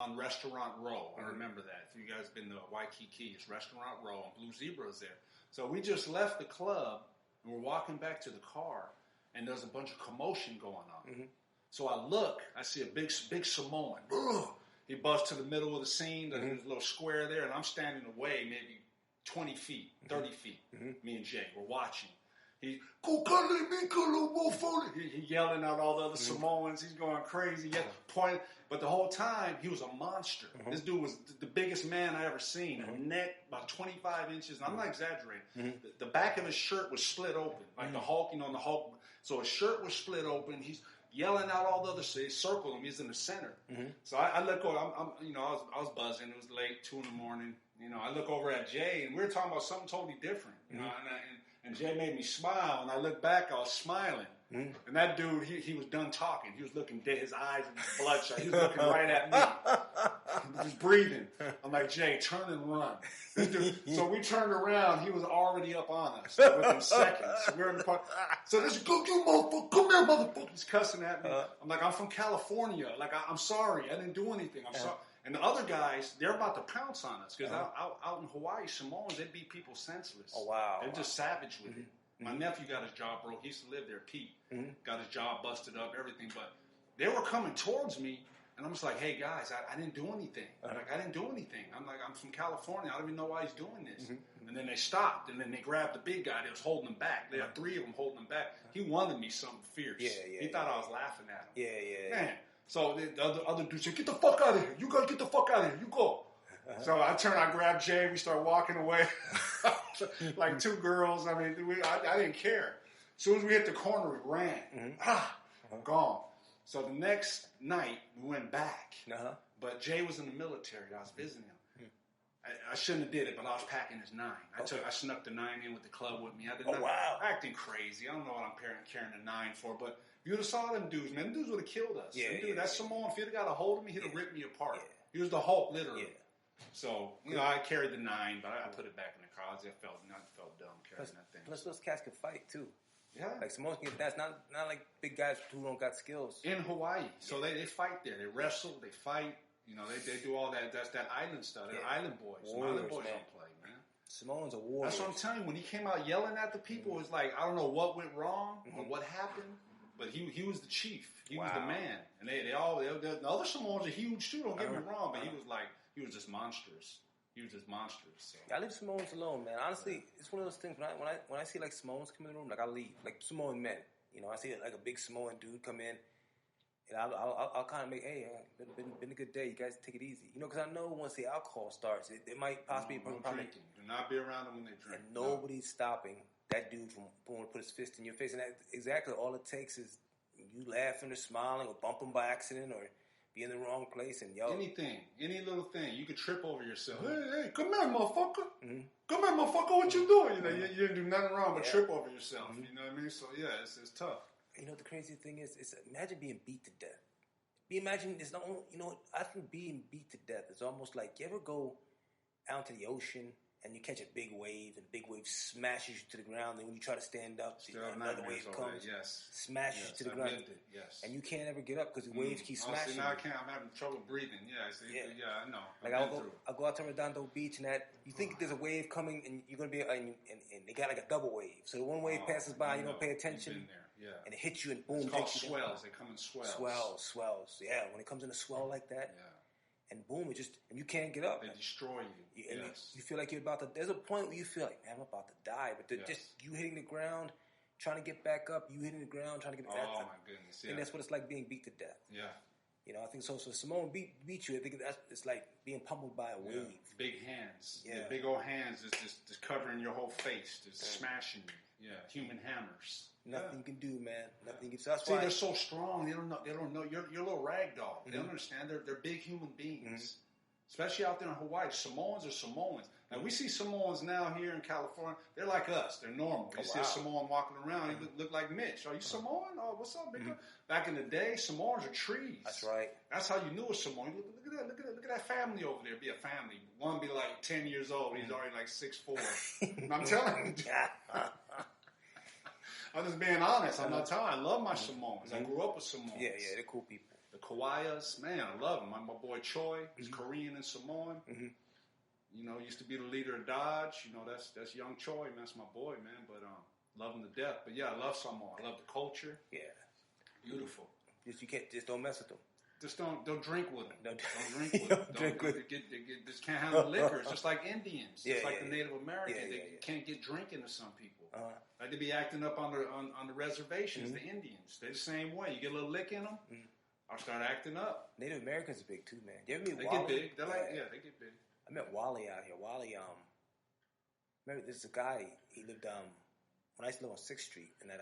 on Restaurant Row. I remember that. If you guys been to Waikiki, it's Restaurant Row, and Blue Zebra is there. So we just left the club, and we're walking back to the car, and there's a bunch of commotion going on. Mm-hmm. So I look, I see a big Samoan. Ugh. He busts to the middle of the scene, there's a little square there, and I'm standing away maybe 20 feet, 30 feet. Me and Jay, we're watching. He yelling out all the other Samoans. He's going crazy. Pointing, but the whole time he was a monster. This dude was the biggest man I ever seen. A neck about 25 inches. And I'm not exaggerating. The back of his shirt was split open, like the Hulk. You know, the Hulk. So his shirt was split open. He's yelling out all the other. So he circled him. He's in the center. So I look over. I was buzzing. It was late, 2 a.m. You know, I look over at Jay, and we were talking about something totally different. You know, and Jay made me smile, and I looked back, I was smiling. And that dude, he was done talking. He was looking dead, his eyes were bloodshot. He was looking right at me. He was breathing. I'm like, Jay, turn and run. So we turned around, he was already up on us within seconds. We're in the park. So this, go, you motherfucker, come here, motherfucker. He's cussing at me. I'm like, I'm from California. Like, I'm sorry, I didn't do anything. I'm sorry. And the other guys, they're about to pounce on us. Because out in Hawaii, Samoans, they beat people senseless. Oh, wow. They're just savage with it. My nephew got his jaw broke. He used to live there, Pete. Got his jaw busted up, everything. But they were coming towards me. And I'm just like, hey, guys, I didn't do anything. Like, I didn't do anything. I'm like, I'm from California. I don't even know why he's doing this. And then they stopped. And then they grabbed the big guy that was holding him back. They had 3 of them holding him back. He wanted me something fierce. He thought I was laughing at him. Man. So the other dude said, get the fuck out of here. You got to get the fuck out of here. You go. So I grabbed Jay. We started walking away. Like 2 girls. I mean, I didn't care. As soon as we hit the corner, we ran. Gone. So the next night, we went back. But Jay was in the military. I was visiting him. I shouldn't have did it, but I was packing his 9. I snuck the 9 in with the club with me. I did not acting crazy. I don't know what I'm carrying a 9 for, but if you'd have saw them dudes, man, them dudes would have killed us. That Samoan, if he'd have got a hold of me, he'd have ripped me apart. He was the Hulk, literally. So, I carried the 9, but I put it back in the car. I felt dumb carrying that thing. Plus, those cats can fight, too. Yeah. Like, Samoans, that's not like big guys who don't got skills. In Hawaii. So they fight there. They wrestle, they fight. You know, they do all that. That's that island stuff. They're island boys. Warriors, island boys man. don't play, man. Samoans are warriors. That's what I'm telling you. When he came out yelling at the people, it was like, I don't know what went wrong or what happened, but he was the chief. He was the man. And the other Samoans are huge too, don't get me wrong, but he was just monstrous. He was just monstrous. So. I leave Samoans alone, man. Honestly, it's one of those things when I see like Samoans come in the room, like I leave, like Samoan men. You know, I see like a big Samoan dude come in, and I'll kind of make, hey, been a good day. You guys take it easy, you know, because I know once the alcohol starts, it might possibly no drinking. Do not be around them when they drink. And nobody's stopping that dude from going to put his fist in your face, and that exactly all it takes is you laughing or smiling or bump him by accident or be in the wrong place and yell. Anything, any little thing, you could trip over yourself. Hey, come here, motherfucker. Come here, motherfucker. What you doing? You know, you didn't do nothing wrong but trip over yourself. You know what I mean? So yeah, it's tough. You know, the crazy thing is imagine being beat to death. Imagine it's not. You know, I think being beat to death is almost like you ever go out to the ocean and you catch a big wave, and the big wave smashes you to the ground. And when you try to stand up, another wave comes, smashes you to the ground, and you can't ever get up because the waves keep smashing. See, now I can't. I'm having trouble breathing. I know. Like I'll go out to Redondo Beach, and you think there's a wave coming, and you're gonna be, and they got like a double wave. So the one wave passes by, you don't pay attention, and it hits you, and boom, it's called swells. They come in swells. Swells. Yeah, when it comes in a swell like that. Yeah. And boom, and you can't get up. They destroy you. You feel like you're about to, there's a point where you feel like, man, I'm about to die. But just you hitting the ground, trying to get back up, you hitting the ground, trying to get back up. Oh, my goodness, I think that's what it's like being beat to death. Yeah. You know, I think so. So Simone beat you. I think it's like being pummeled by a wave. Big hands. Yeah. Big old hands just covering your whole face, just smashing you. Yeah. Human hammers. Nothing you can do, man. Nothing you can do. That's See, they're so strong. They don't know. You're a little rag doll. They don't understand. They're big human beings. Especially out there in Hawaii. Samoans are Samoans. Now, we see Samoans now here in California. They're like us. They're normal. You see a Samoan walking around. He look like Mitch. Are you Samoan? Oh, what's up, big guy? Back in the day, Samoans are trees. That's right. That's how you knew a Samoan. Look at that family over there. Be a family. One be like 10 years old. He's already like 6'4". I'm telling you. I'm just being honest. I'm not telling. I love my Samoans. I grew up with Samoans. Yeah, they're cool people. The Kawaias, man, I love them. My boy Choi, he's Korean and Samoan. You know, used to be the leader of Dodge. You know, that's young Choi, man. That's my boy, man. But love him to death. But yeah, I love Samoa. I love the culture. Yeah. Beautiful. Just don't mess with them. Just don't drink with them. Don't drink with Don't them. drink with them. They just can't handle liquor. It's just like Indians. Yeah, It's like the Native Americans. Yeah, they can't get drinking to some people. Like they be acting up on the reservations. The Indians, they're the same way. You get a little lick in them, I'll start acting up. Native Americans are big too, man. You ever meet They Wally? get big. They're like they get big. I met Wally out here. Wally, remember this is a guy. He lived when I used to live on 6th Street in that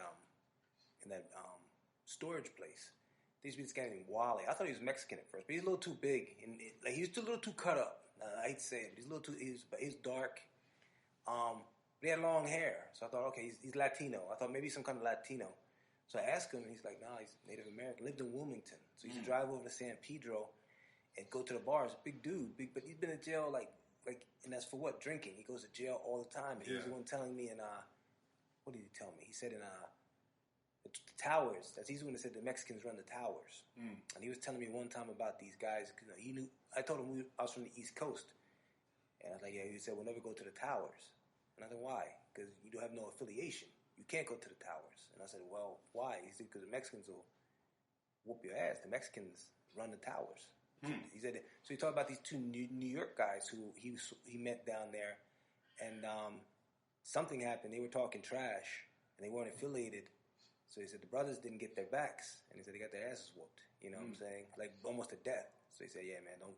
storage place. There used to be this guy named Wally. I thought he was Mexican at first, but he's a little too big. And like he was a little too cut up. I hate to say it, but he's a little too. He's dark. But he had long hair, so I thought, okay, he's Latino. I thought maybe some kind of Latino. So I asked him, and he's like, nah, he's Native American. Lived in Wilmington, so he used to drive over to San Pedro and go to the bars. Big dude, but he's been in jail like, and that's for what? Drinking. He goes to jail all the time. He was the one telling me in what did he tell me? He said in the towers. He's the one that said the Mexicans run the towers. And he was telling me one time about these guys. You know, he knew. I told him I was from the East Coast, and I was like, yeah. He said we'll never go to the towers. And I said, why? Because you don't have no affiliation. You can't go to the towers. And I said, well, why? He said, because the Mexicans will whoop your ass. The Mexicans run the towers. He said, so he talked about these two New York guys who he met down there, and something happened. They were talking trash, and they weren't affiliated. So he said the brothers didn't get their backs, and he said they got their asses whooped. You know what I'm saying? Like almost to death. So he said, yeah, man, don't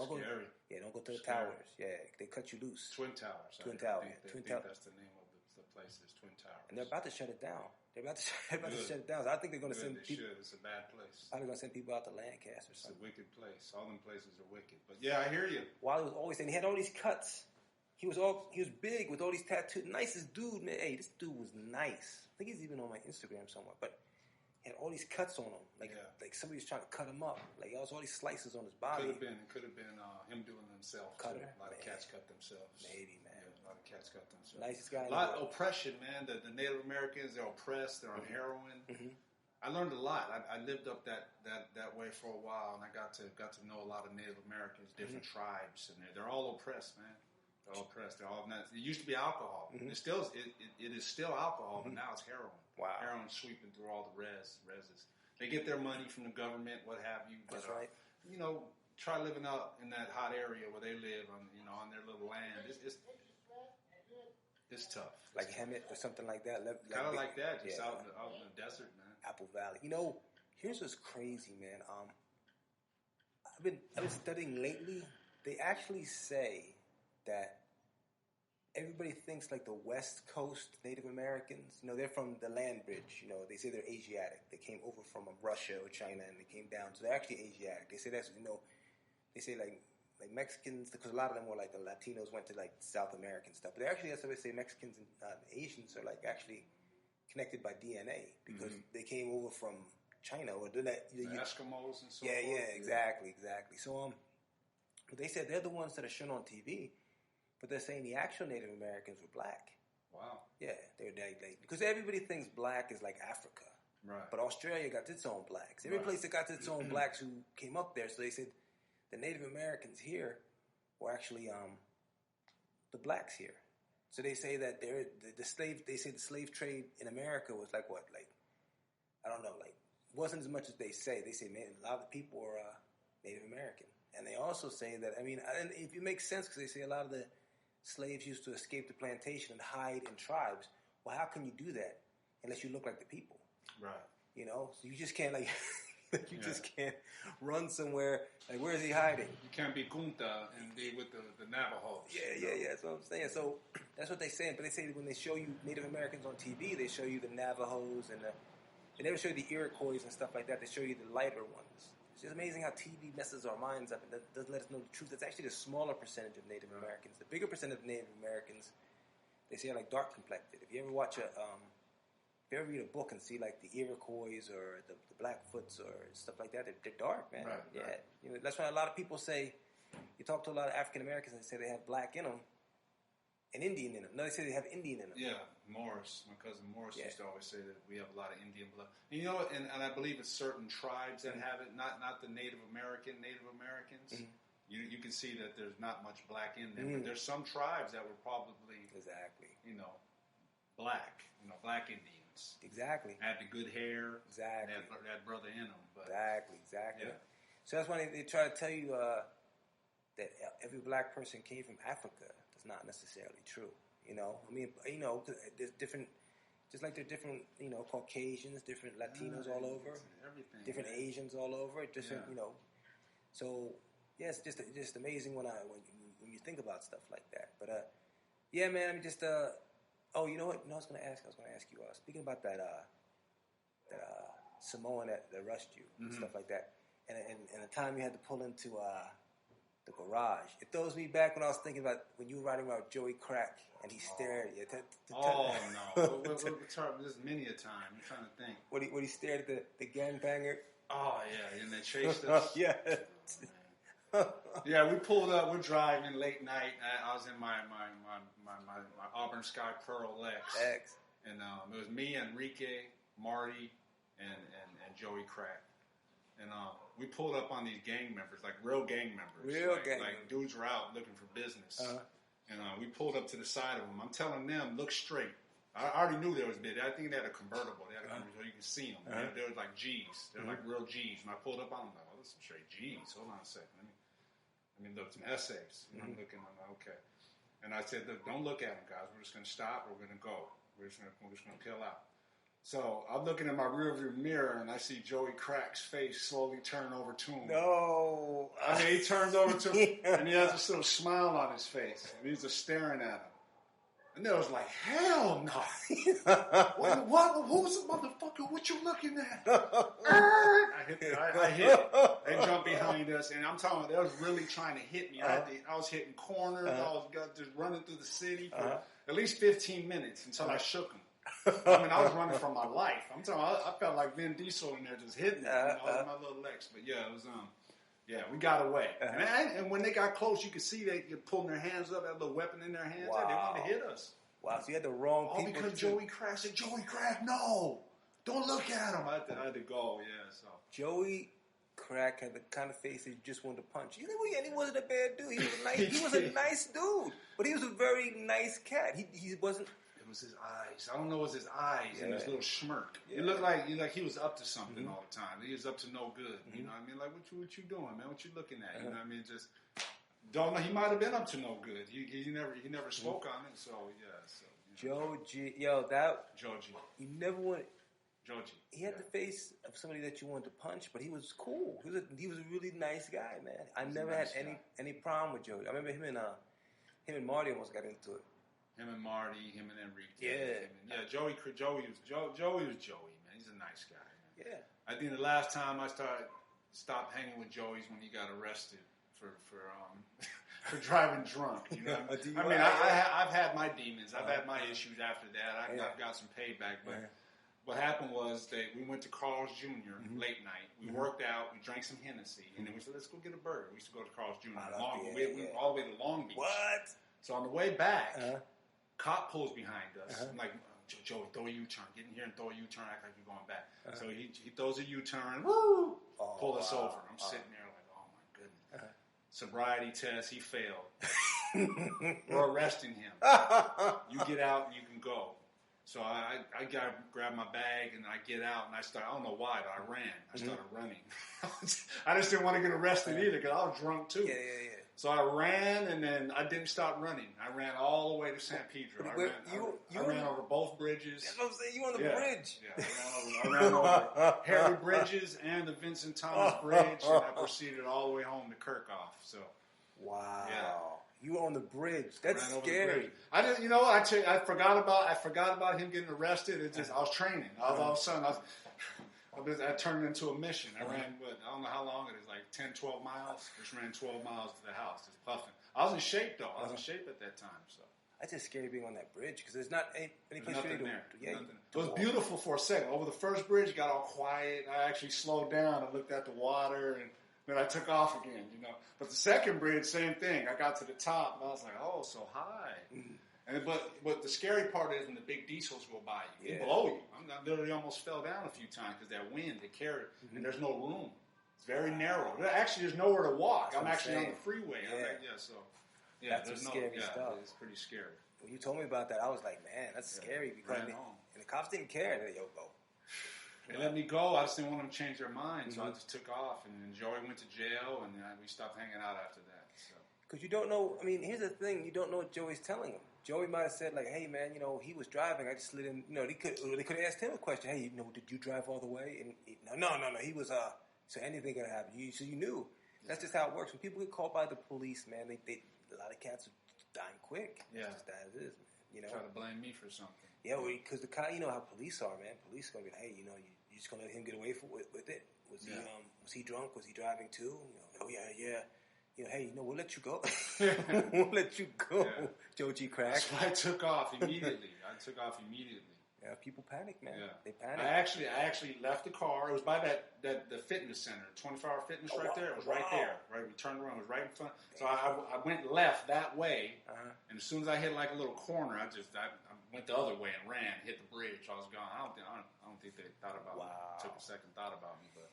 go. Yeah, don't go to the towers. Yeah, they cut you loose. Twin Towers. Twin Towers. Twin Towers. That's the name of the place. Is Twin Towers. And they're about to shut it down. They're about to shut it down. So I think they're going to send people. It's a bad place. Probably going to send people out to Lancaster or something. It's a wicked place. All them places are wicked. But yeah, I hear you. Wally was always saying he had all these cuts. He was big with all these tattoos. Nicest dude, man. Hey, this dude was nice. I think he's even on my Instagram somewhere. But he had all these cuts on him, like somebody was trying to cut him up. Like he had all these slices on his body. Could have been him doing it himself. Cut too. A lot of cats cut themselves. Maybe, man. Yeah, a lot of cats cut themselves. Nicest guy. A lot of oppression, man. The Native Americans, they're oppressed. They're on heroin. I learned a lot. I lived up that way for a while, and I got to know a lot of Native Americans, different tribes, and they're all oppressed, man. They're all oppressed. They're all not. It used to be alcohol. It is still alcohol, but now it's heroin. Wow. Heroin sweeping through all the reses. They get their money from the government, what have you. But, That's right. You know, try living out in that hot area where they live on their little land. It's tough. Like Hemet or something like that. Kind of like that, just out in the desert, man. Apple Valley. You know, here's what's crazy, man. I've been studying lately. They actually say that everybody thinks like the West Coast Native Americans, they're from the land bridge. They say they're Asiatic. They came over from Russia or China and they came down. So they're actually Asiatic. They say that's, they say like Mexicans, because a lot of them were like the Latinos went to like South American stuff. But that's what they say Mexicans and Asians are like actually connected by DNA because they came over from China or the Eskimos and so forth. Yeah, exactly. So, but they said they're the ones that are shown on TV. But they're saying the actual Native Americans were black. Wow. Yeah, they're because everybody thinks black is like Africa. Right. But Australia got its own blacks. Every place that got its own blacks who came up there. So they said the Native Americans here were actually the blacks here. So they say that they say the slave trade in America was like what? Like, I don't know, like, wasn't as much as they say. They say, man, a lot of the people were Native American. And they also say that, and if it makes sense, because they say a lot of the slaves used to escape the plantation and hide in tribes. Well, how can you do that unless you look like the people? Right. So you just can't just can't run somewhere. Like, where is he hiding? You can't be Kunta and be with the Navajos. Yeah. That's what I'm saying. So that's what they say. But they say that when they show you Native Americans on TV, they show you the Navajos and they never show you the Iroquois and stuff like that. They show you the lighter ones. It's just amazing how TV messes our minds up and doesn't let us know the truth. It's actually the smaller percentage of Native Americans. The bigger percentage of Native Americans, they say, are like dark complected. If you ever watch if you ever read a book and see like the Iroquois or the Blackfoots or stuff like that, they're dark, man. Right, yeah. Right. That's why a lot of people say, you talk to a lot of African Americans and they say they have black in them, an Indian in them. No, they say they have Indian in them. Yeah, Morris. My cousin Morris used to always say that we have a lot of Indian blood. And you know what? And I believe it's certain tribes that have it, not the Native Americans. Mm-hmm. You can see that there's not much black in them. But there's some tribes that were probably black. Black Indians. Exactly. Had the good hair. Exactly. That brother in them. But Exactly. Yeah. So that's why they try to tell you that every black person came from Africa. That's not necessarily true. There's different, just like there's different, Caucasians, different Latinos all over, everything, different Asians all over, different, So yeah, it's just amazing when you think about stuff like that. But yeah, man, I'm just oh, you know what? I was gonna ask you. Speaking about that Samoan that rushed you and stuff like that, and the time you had to pull into the garage. It throws me back when I was thinking about when you were riding around Joey Crack and he stared at you. No! This is many a time. I'm trying to think. When he stared at the gangbanger. Oh yeah, and they chased us. Yeah. Yeah, we pulled up. We're driving late night. I was in my Auburn Sky Pearl Lex. And it was me, Enrique, Marty, and Joey Crack. And we pulled up on these gang members, like real gang members. Like dudes were out looking for business. And we pulled up to the side of them. I'm telling them, look straight. I already knew there was big. I think they had a convertible. They had a convertible so you can see them. They were like G's. They're like real G's. And I pulled up on them. Like, oh, this is some straight G's. Hold on a second. Let me look some essays. And I'm looking. I'm like, okay. And I said, look, don't look at them, guys. We're just going to stop. We're going to go. We're just going to peel out. So I'm looking in my rearview mirror, and I see Joey Crack's face slowly turn over to him. No. I mean, he turns over to him, and he has this little smile on his face. And he's just staring at him. And they was like, hell no. What? Who's the motherfucker? What you looking at? I hit. They jumped behind us, and I'm telling you, they was really trying to hit me. I was hitting corners. I was just running through the city for at least 15 minutes until I shook them. I mean, I was running for my life. I'm telling you, I felt like Vin Diesel in there just hitting me. My little legs. But yeah, it was yeah, we got away. And when they got close, you could see they pulling their hands up, that little weapon in their hands. Wow. They wanted to hit us. Wow, so you had the wrong people. All because Joey Crack said, Joey Crack, no. Don't look at him. I had to go, yeah. So Joey Crack had the kind of face that you just wanted to punch. And he wasn't a bad dude. He was a nice dude. But he was a very nice cat. He wasn't... It was his eyes. I don't know, it was his eyes and his little smirk. Yeah. It looked like he was up to something all the time. He was up to no good. You know what I mean? Like, what you doing, man? What you looking at? You know what I mean? Just don't know. He might have been up to no good. He never spoke on it. So yeah. So Joji, Joji. You never wanted. Joji. He had the face of somebody that you wanted to punch, but he was cool. He was a really nice guy, man. I never had any problem with Joji. I remember him and Marty almost got into it. Him and Marty, him and Enrique. Yeah. Joey was Joey, man. He's a nice guy, man. Yeah. I think the last time I stopped hanging with Joey's when he got arrested for driving drunk. You know, I mean, I've had my demons. I've had my issues after that. I've got some payback, but what happened was that we went to Carl's Jr. Late night. We worked out. We drank some Hennessy, and then we said, "Let's go get a burger." We used to go to Carl's Jr. We went all the way to Long Beach. What? So on the way back. Cop pulls behind us. I'm like, Joey, throw a U-turn. Get in here and throw a U-turn. Act like you're going back. So he throws a U-turn. Woo! Pull us over. I'm sitting there like, oh my goodness. Sobriety test. He failed. We're arresting him. You get out and you can go. So I grab my bag and I get out and I don't know why, but I ran. I started running. I just didn't want to get arrested either because I was drunk too. Yeah. So I ran, and then I didn't stop running. I ran all the way to San Pedro. I ran over both bridges. That's what I'm saying. You on the bridge. Yeah, I ran over Harry Bridges and the Vincent Thomas Bridge, and I proceeded all the way home to Kirkhoff. So, wow. Yeah. You were on the bridge. That's scary. I didn't. You know, I forgot about him getting arrested. It just I was training. All of a sudden, I turned it into a mission. I ran, I don't know how long it is, like 10, 12 miles. Just ran 12 miles to the house, just puffing. I was in shape, though. I was in shape at that time. So I just scared being on that bridge because there's not any place for you to. It was beautiful for a second. Over the first bridge, it got all quiet. I actually slowed down and looked at the water, and then I took off again, you know. But the second bridge, same thing. I got to the top, and I was like, oh, so high. But the scary part is when the big diesels go by you, they blow you. I literally almost fell down a few times because that wind, they carry it, and there's no room. It's very narrow. Actually, there's nowhere to walk. I'm actually on the freeway. That's some scary stuff. It's pretty scary. When you told me about that, I was like, man, that's scary. Because and the cops didn't care. They go. They let me go. I just didn't want them to change their mind, so I just took off. And then Joey went to jail, and we stopped hanging out after that. Because you don't know. I mean, here's the thing: you don't know what Joey's telling him. Joey might have said like, "Hey, man, he was driving. I just slid in." They could have asked him a question. Hey, did you drive all the way? And no. He was So anything could happen. So you knew. That's just how it works. When people get caught by the police, man, they a lot of cats are dying quick. That's just as it is, man. Try to blame me for something. Yeah, because the kind, how police are, man. Police are gonna be, hey, you just gonna let him get away with it? Was he drunk? Was he driving too? Oh yeah. Hey, we'll let you go. We'll let you go, Joe G. Crack. That's why I took off immediately. Yeah, people panic, man. Yeah. They panic. I actually left the car. It was by the fitness center, 24-hour fitness there. It was right there. Right, we turned around. It was right in front. So I went left that way, and as soon as I hit like a little corner, I went the other way and ran, hit the bridge. I was gone. I don't think they thought about me. Took a second thought about me, but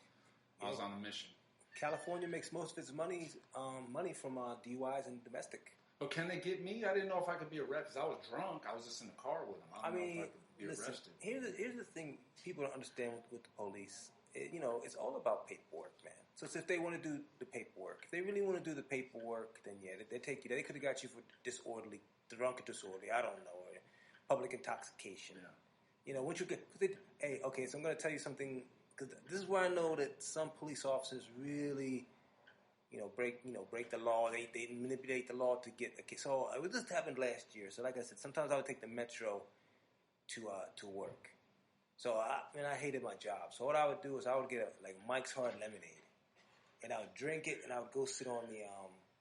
I was on a mission. California makes most of its money from DUIs and domestic. But can they get me? I didn't know if I could be arrested because I was drunk. I was just in the car with them. I don't know if I could be arrested. Here's the thing people don't understand with the police. It's all about paperwork, man. So if they want to do the paperwork, if they really want to do the paperwork, then they take you there. They could have got you for drunk or disorderly, I don't know, or public intoxication. Yeah. Once you get, so I'm going to tell you something, because this is where I know that some police officers really, break the law. They manipulate the law to get. Okay, so this happened last year. So like I said, sometimes I would take the metro to work. So I hated my job. So what I would do is I would get Mike's Hard Lemonade, and I would drink it, and I would go sit on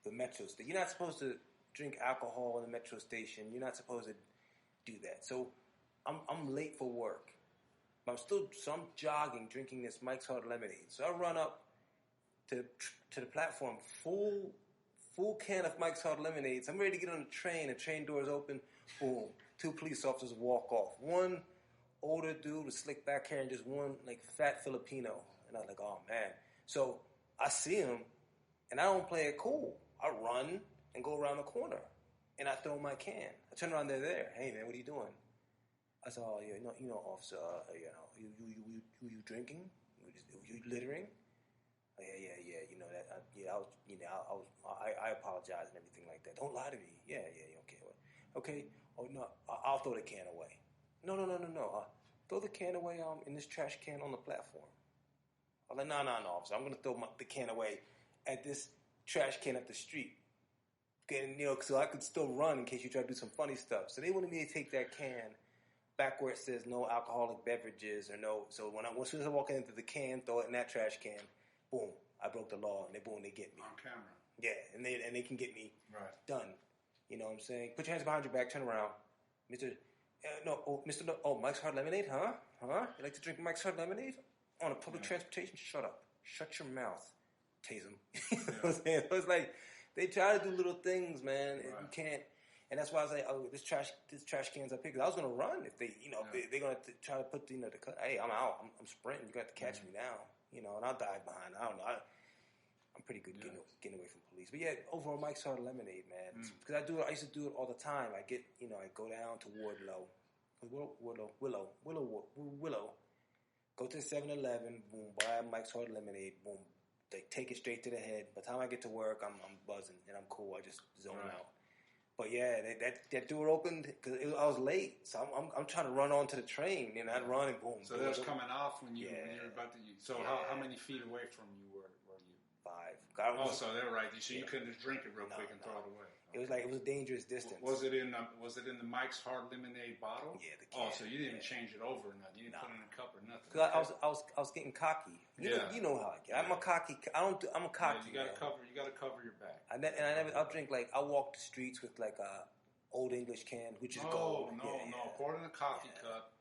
the metro station. You're not supposed to drink alcohol in the metro station. You're not supposed to do that. So I'm late for work. I'm jogging, drinking this Mike's Hard Lemonade. So I run up to the platform, full can of Mike's Hard Lemonade. So I'm ready to get on the train. The train doors open. Boom. 2 police officers walk off. One older dude with slick back hair and just one fat Filipino. And I was like, oh man. So I see him, and I don't play it cool. I run and go around the corner, and I throw my can. I turn around, they're there. Hey man, what are you doing? I said, oh yeah, officer, you drinking? You littering? Oh, yeah. I apologize and everything like that. Don't lie to me. Yeah, okay. Oh no, I'll throw the can away. No. Throw the can away in this trash can on the platform. I was like, no, officer. I'm gonna throw the can away at this trash can up the street. And, so I could still run in case you try to do some funny stuff. So they wanted me to take that can back where it says no alcoholic beverages or no. So as soon as I walk into the can, throw it in that trash can, boom, I broke the law, and they get me on camera. Yeah, and they can get me done. You know what I'm saying? Put your hands behind your back, turn around, Mr. Mike's Hard Lemonade, huh? You like to drink Mike's Hard Lemonade on a public transportation? Shut up, shut your mouth, tase him. You know what I'm saying? It was like they try to do little things, man. Right. You can't. And that's why I was like, oh, this trash can's up here. Because I was going to run if they, they're going to try to put the hey, I'm out. I'm sprinting. You got to catch me now. And I'll dive behind. I don't know. I'm pretty good getting away from police. But yeah, overall, Mike's Hard Lemonade, man. Because I used to do it all the time. I go down to Willow. Go to the 7-Eleven, boom, buy a Mike's Hard Lemonade, boom. They take it straight to the head. By the time I get to work, I'm buzzing and I'm cool. I just zone out. But yeah, that door opened because I was late, so I'm trying to run onto the train, and I'd run and boom. So that was coming off when you were about to. So how many feet away from you were you? 5. So they're right. So you couldn't just drink it real quick and throw it away. Okay. It was a dangerous distance. Was it in the Mike's Hard Lemonade bottle? Yeah, the can. So you didn't change it over or nothing. You didn't put it in a cup or nothing. Because I was getting cocky. You know how I get. I'm a cocky. I'm a cocky. You gotta cover your back. I'll drink I'll walk the streets with a Old English can, which is gold. No. Pour it in a coffee cup.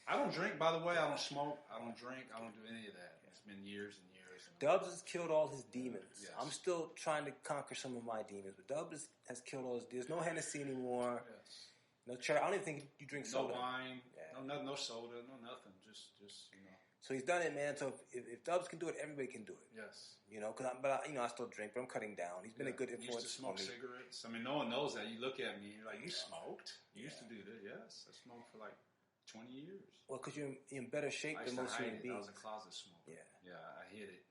I don't drink, by the way. I don't smoke. I don't drink. I don't do any of that. It's been years and years. Dubs has killed all his demons. Yes. I'm still trying to conquer some of my demons, but Dubs has killed all his demons. There's no Hennessy anymore. Yes. No cherry. I don't even think you drink soda. No wine. Yeah. No soda. No nothing. Just you know. So he's done it, man. So if Dubs can do it, everybody can do it. Yes. You know, I still drink, but I'm cutting down. He's been a good influence. Used to smoke cigarettes. I mean, no one knows that. You look at me, you're like, you smoked? You used to do that? Yes, I smoked for like 20 years. Well, because you're in better shape than most human beings. I was a closet smoker. Yeah. Yeah, I hid it.